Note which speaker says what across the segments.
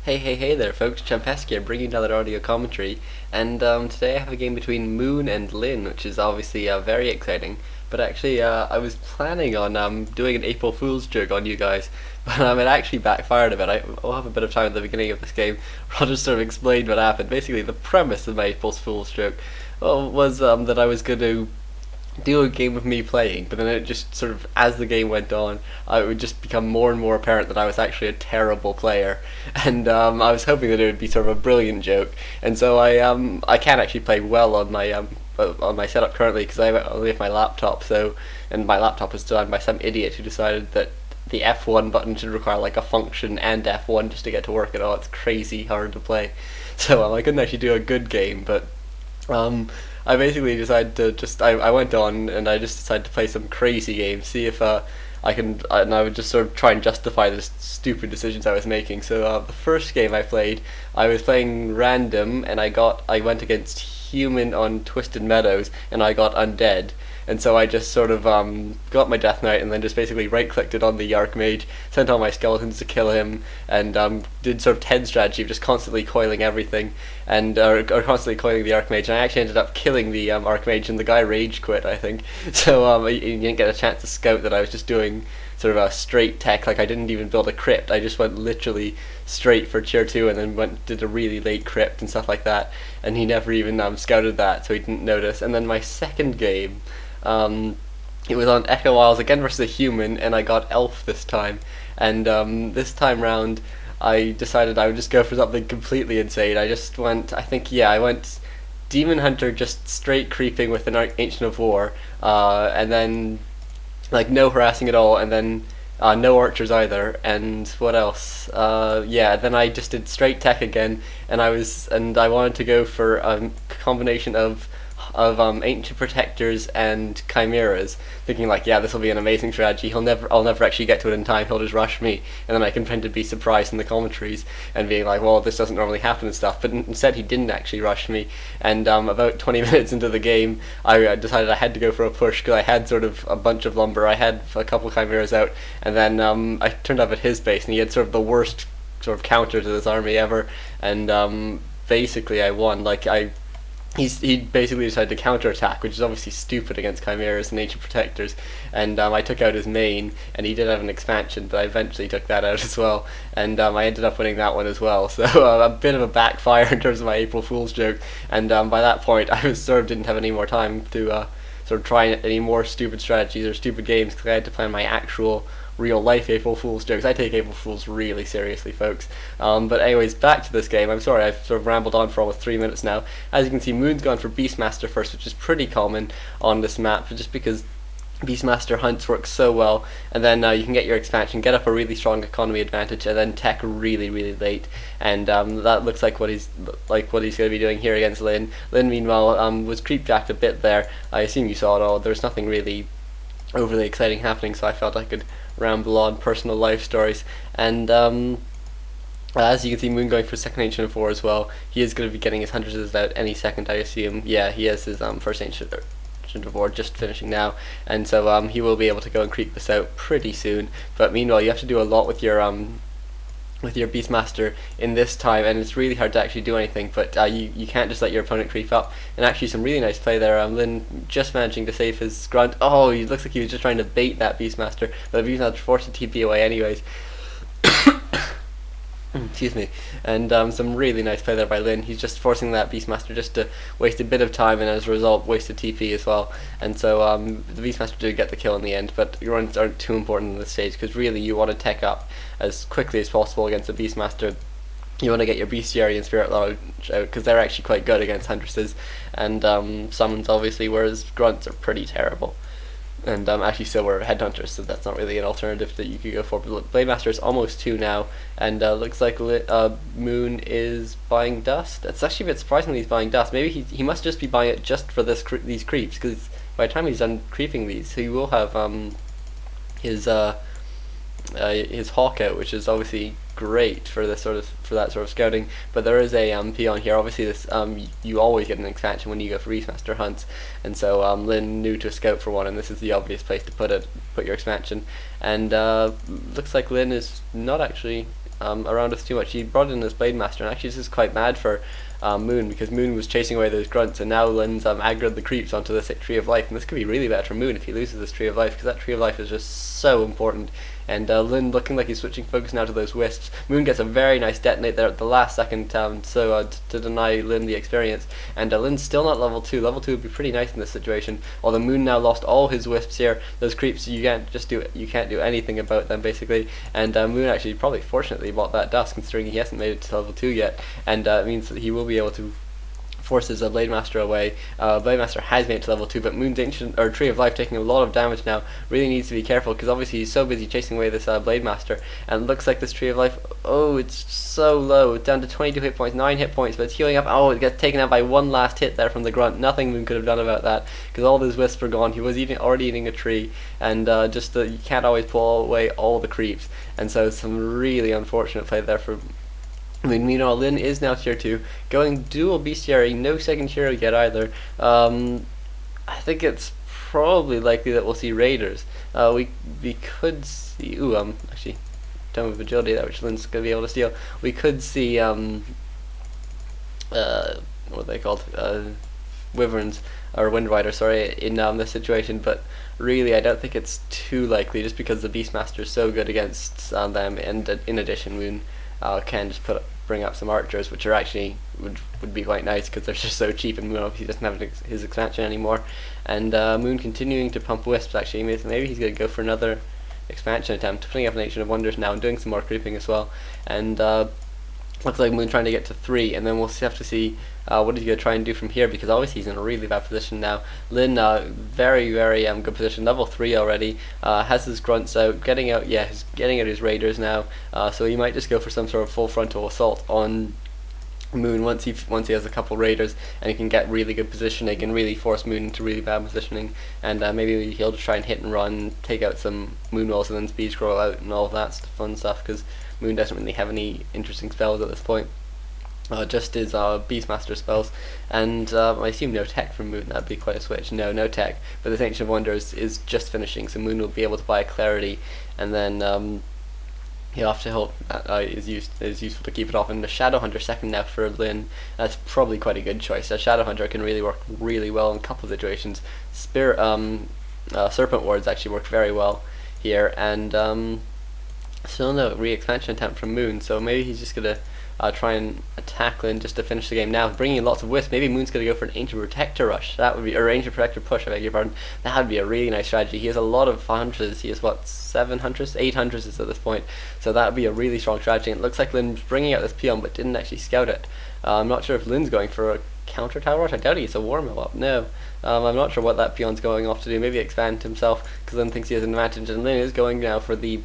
Speaker 1: Hey there folks, Champesky here bringing another audio commentary, and today I have a game between Moon and Lyn, which is obviously very exciting, but actually I was planning on doing an April Fool's joke on you guys, but it actually backfired a bit. I'll have a bit of time at the beginning of this game, I'll just sort of explain what happened. Basically the premise of my April Fool's joke was that I was going to do a game of me playing, but then it just sort of, as the game went on, it would just become more and more apparent that I was actually a terrible player, and I was hoping that it would be sort of a brilliant joke, and so I can't actually play well on my setup currently because I only have my laptop, and my laptop was designed by some idiot who decided that the F1 button should require like a function and F1 just to get to work at all. It's crazy hard to play, so I couldn't actually do a good game, but I basically decided to I went on and I just decided to play some crazy games, see if I can, and I would just sort of try and justify the stupid decisions I was making. So the first game I played, I was playing random, and I went against human on Twisted Meadows, and I got undead. And so I just sort of got my Death Knight and then just basically right-clicked it on the Archmage, sent all my skeletons to kill him, and did sort of 10 strategy of just constantly coiling everything, and or constantly coiling the Archmage, and I actually ended up killing the Archmage, and the guy rage quit, I think. So he didn't get a chance to scout that I was just doing sort of a straight tech, like I didn't even build a crypt, I just went literally straight for tier 2 and then did a really late crypt and stuff like that, and he never even scouted that, so he didn't notice. And then my second game, it was on Echo Isles again versus a human, and I got Elf this time. And this time round, I decided I would just go for something completely insane. I went Demon Hunter, just straight creeping with an Ancient of War, and then like no harassing at all, and then no archers either. And what else? Then I just did straight tech again, and I wanted to go for a combination of ancient protectors and chimeras, thinking like, yeah, this will be an amazing strategy. I'll never actually get to it in time. He'll just rush me, and then I can pretend to be surprised in the commentaries and being like, well, this doesn't normally happen and stuff. But instead, he didn't actually rush me. And about 20 minutes into the game, I decided I had to go for a push because I had sort of a bunch of lumber. I had a couple chimeras out, and then I turned up at his base, and he had sort of the worst sort of counter to this army ever. And basically, I won. He basically decided to counterattack, which is obviously stupid against chimeras and ancient protectors, and I took out his main, and he did have an expansion, but I eventually took that out as well, and I ended up winning that one as well. So a bit of a backfire in terms of my April Fool's joke, and by that point I didn't have any more time to sort of try any more stupid strategies or stupid games, because I had to plan my actual real life April Fool's jokes. I take April Fool's really seriously, folks. But anyways, back to this game. I'm sorry, I've sort of rambled on for almost 3 minutes now. As you can see, Moon's gone for Beastmaster first, which is pretty common on this map, just because Beastmaster hunts work so well, and then you can get your expansion, get up a really strong economy advantage, and then tech really late, and that looks like what he's going to be doing here against Lyn. Lyn, meanwhile, was creepjacked a bit there. I assume you saw it all. There's nothing really overly exciting happening, so I felt I could ramble on personal life stories. And as you can see, Moon going for second Ancient of War as well. He is going to be getting his Hunters out any second, I assume. Yeah, he has his first Ancient of War just finishing now, and so he will be able to go and creep this out pretty soon. But meanwhile, you have to do a lot with your Beastmaster in this time, and it's really hard to actually do anything, but you can't just let your opponent creep up. And actually some really nice play there, Lyn just managing to save his grunt. Oh, he looks like he was just trying to bait that Beastmaster, but the Beastmaster forced the TP away anyways. Excuse me. And some really nice play there by Lyn. He's just forcing that Beastmaster just to waste a bit of time, and as a result wasted TP as well. And so the Beastmaster did get the kill in the end, but your runs aren't too important in this stage, because really you want to tech up as quickly as possible against the Beastmaster. You want to get your Bestiary and Spirit Lodge out, because they're actually quite good against Huntresses, and summons obviously, whereas grunts are pretty terrible. And actually so were Headhunters, so that's not really an alternative that you could go for. But Blademaster is almost 2 now, and looks like Moon is buying dust. It's actually a bit surprising that he's buying dust. Maybe he must just be buying it just for these creeps, because by the time he's done creeping these, he will have his Hawk out, which is obviously great for that sort of scouting. But there is a peon here. Obviously, this you always get an expansion when you go for Beastmaster hunts, and so Lyn knew to scout for one, and this is the obvious place to put your expansion. And looks like Lyn is not actually around us too much. He brought in this Blade Master, and actually this is quite bad for Moon, because Moon was chasing away those grunts, and now Lin's aggroed the creeps onto this Tree of Life, and this could be really bad for Moon if he loses this Tree of Life, because that Tree of Life is just so important. And Lin looking like he's switching focus now to those wisps. Moon gets a very nice detonate there at the last second, to deny Lin the experience. And Lin's still not level 2. Level 2 would be pretty nice in this situation. Although Moon now lost all his wisps here. Those creeps, you can't do anything about them basically. And Moon actually probably fortunately bought that dust, considering he hasn't made it to level 2 yet. And it means that he will be able to forces a Blade Master away. Blade Master has made it to level 2, but Moon's Ancient or Tree of Life taking a lot of damage now. Really needs to be careful, because obviously he's so busy chasing away this Blade Master, and it looks like this Tree of Life, oh, it's so low. It's down to 22 hit points, 9 hit points, but it's healing up. Oh, it gets taken out by one last hit there from the grunt. Nothing Moon could have done about that, because all those wisps are gone. He was already eating a tree, and you can't always pull away all the creeps, and so some really unfortunate play there for. I mean, meanwhile, Lin is now tier 2, going dual bestiary, no second hero yet either. I think it's probably likely that we'll see raiders. We could see, actually, Tome of Agility, that which Lin's going to be able to steal. We could see, what are they called? Wyverns, or Windrider, sorry, in this situation, but really I don't think it's too likely, just because the Beastmaster is so good against them, and in addition, Moon can just bring up some archers, which are actually would be quite nice, because they're just so cheap, and Moon obviously doesn't have his expansion anymore. And Moon continuing to pump wisps, actually. Maybe he's going to go for another expansion attempt, putting up an Ancient of Wonders now and doing some more creeping as well. And looks like Moon trying to get to 3, and then we'll have to see what he's going to try and do from here, because obviously he's in a really bad position now. Lin, very, very good position, level 3 already, has his grunts out, getting out his raiders now, so he might just go for some sort of full frontal assault on Moon once he has a couple raiders, and he can get really good positioning and really force Moon into really bad positioning, and maybe he'll just try and hit and run, take out some Moon rolls, and then speed scroll out and all of that fun stuff, because Moon doesn't really have any interesting spells at this point. Just his Beastmaster spells, and I assume no tech from Moon. That'd be quite a switch. No tech, but this Ancient of Wonders is just finishing, so Moon will be able to buy a Clarity, and then he'll have to hope that is useful to keep it off. And the Shadowhunter second now for Lin, that's probably quite a good choice. A Shadowhunter can really work really well in a couple of situations. Serpent Wards actually work very well here, and still no re-expansion attempt from Moon, so maybe he's just gonna try and attack Lin just to finish the game now, bringing in lots of wisps. Maybe Moon's gonna go for an Ancient Protector rush. That would be, or Ancient Protector push, I beg your pardon. That would be a really nice strategy. He has a lot of hunters. He has what, 7 hunters, 8 hunters at this point. So that would be a really strong strategy. And it looks like Lin's bringing out this peon, but didn't actually scout it. I'm not sure if Lin's going for a counter tower rush. I doubt it's a war mill up. No. I'm not sure what that peon's going off to do. Maybe expand himself, because Lin thinks he has an advantage, and Lin is going now for the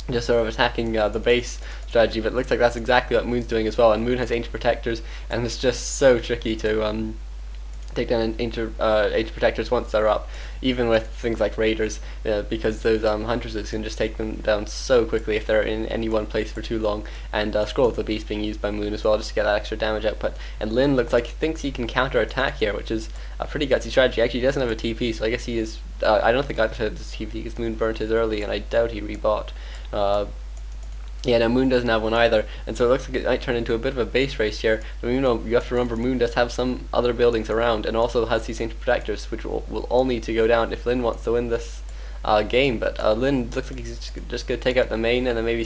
Speaker 1: just sort of attacking the base strategy, but it looks like that's exactly what Moon's doing as well, and Moon has Ancient Protectors, and it's just so tricky to take down Ancient Protectors once they're up, even with things like Raiders, because those Huntresses can just take them down so quickly if they're in any one place for too long, and Scroll of the Beast being used by Moon as well just to get that extra damage output. And Lin looks like he thinks he can counter attack here, which is a pretty gutsy strategy. Actually, he doesn't have a TP, so I guess he is, I don't think either has TP, because Moon burnt his early, and I doubt he rebought. Yeah, no, Moon doesn't have one either, and so it looks like it might turn into a bit of a base race here. But you have to remember Moon does have some other buildings around, and also has these Ancient Protectors, which will all need to go down if Lin wants to win this game. But Lin looks like he's just going to take out the main, and then maybe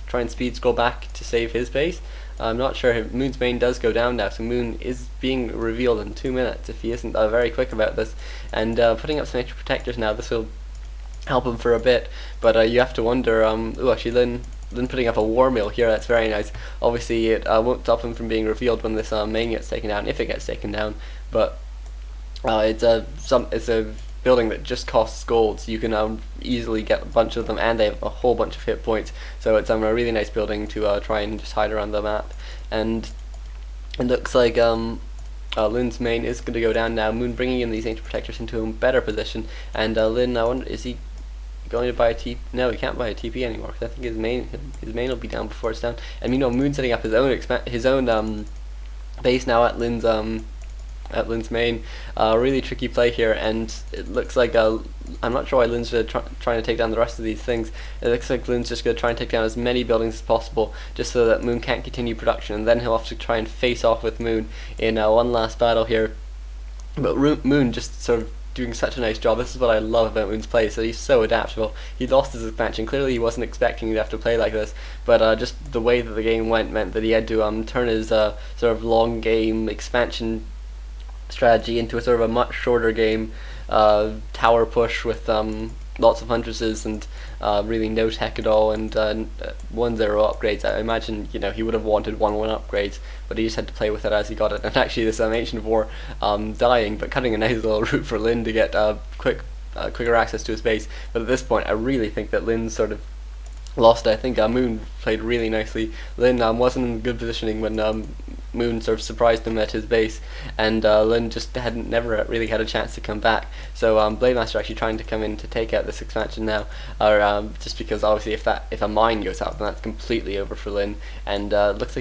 Speaker 1: try and speed scroll back to save his base. I'm not sure if Moon's main does go down now, so Moon is being revealed in 2 minutes if he isn't very quick about this. And putting up some Ancient Protectors now, this will help him for a bit, but you have to wonder, actually Lin putting up a war mill here, that's very nice. Obviously it won't stop him from being revealed when this main gets taken down, if it gets taken down, but it's a building that just costs gold, so you can easily get a bunch of them, and they have a whole bunch of hit points, so it's a really nice building to try and just hide around the map. And it looks like Lin's main is going to go down now, Moon bringing in these Ancient Protectors into a better position, and Lin, I wonder, is he going to buy a TP? No, he can't buy a TP anymore, because I think his main will be down before it's down. And Moon's setting up his own base now at Lin's at Lin's main. Really tricky play here, and it looks like I'm not sure why Lin's trying to take down the rest of these things. It looks like Lin's just going to try and take down as many buildings as possible, just so that Moon can't continue production, and then he'll have to try and face off with Moon in one last battle here. But Moon just sort of doing such a nice job. This is what I love about Moon's play, so he's so adaptable. He lost his expansion. Clearly he wasn't expecting to have to play like this, but just the way that the game went meant that he had to turn his sort of long game expansion strategy into a sort of a much shorter game tower push with lots of huntresses and really no tech at all, and 1-0 upgrades. I imagine he would have wanted 1-1 upgrades, but he just had to play with it as he got it. And actually this Ancient War dying, but cutting a nice little route for Lin to get quicker access to his base. But at this point I really think that Lin sort of lost. I think Moon played really nicely. Lin wasn't in good positioning when Moon sort of surprised him at his base, and Lin just never really had a chance to come back. So Blademaster actually trying to come in to take out this expansion now, or just because obviously if a mine goes out, then that's completely over for Lin, and looks like